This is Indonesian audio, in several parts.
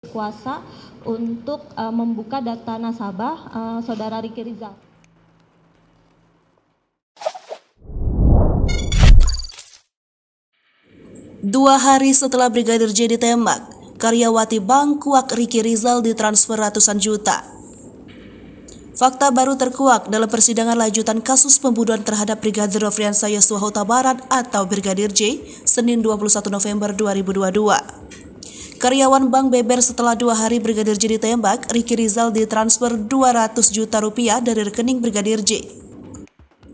kuasa untuk membuka data nasabah saudara Ricky Rizal. Dua hari setelah Brigadir J ditembak, karyawati Bank Kuak Ricky Rizal ditransfer ratusan juta. Fakta baru terkuak dalam persidangan lanjutan kasus pembunuhan terhadap Brigadir Nofriansah Yosua Huta Barat atau Brigadir J, Senin 21 November 2022. Karyawan bank beber setelah 2 hari Brigadir J ditembak, Ricky Rizal ditransfer 200 juta rupiah dari rekening Brigadir J.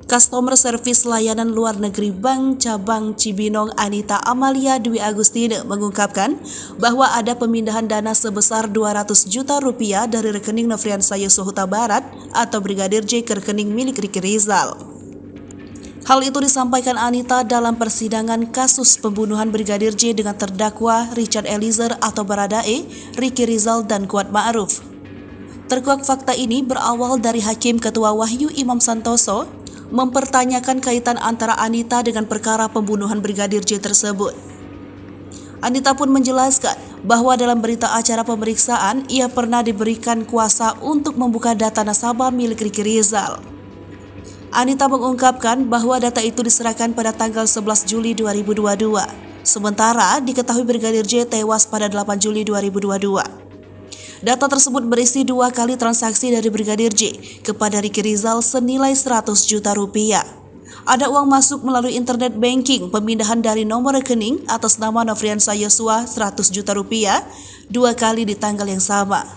Customer Service Layanan Luar Negeri Bank Cabang Cibinong Anita Amalia Dwi Agustine mengungkapkan bahwa ada pemindahan dana sebesar 200 juta rupiah dari rekening Nofriansah Yosua Huta Barat atau Brigadir J ke rekening milik Ricky Rizal. Hal itu disampaikan Anita dalam persidangan kasus pembunuhan Brigadir J dengan terdakwa Richard Eliezer atau Baradae, Ricky Rizal, dan Kuat Ma'ruf. Terkuak fakta ini berawal dari Hakim Ketua Wahyu Imam Santoso mempertanyakan kaitan antara Anita dengan perkara pembunuhan Brigadir J tersebut. Anita pun menjelaskan bahwa dalam berita acara pemeriksaan ia pernah diberikan kuasa untuk membuka data nasabah milik Ricky Rizal. Anita mengungkapkan bahwa data itu diserahkan pada tanggal 11 Juli 2022. Sementara diketahui Brigadir J tewas pada 8 Juli 2022. Data tersebut berisi 2 kali transaksi dari Brigadir J kepada Ricky Rizal senilai 100 juta rupiah. Ada uang masuk melalui internet banking, pemindahan dari nomor rekening atas nama Nofriansah Yosua 100 juta rupiah 2 kali di tanggal yang sama.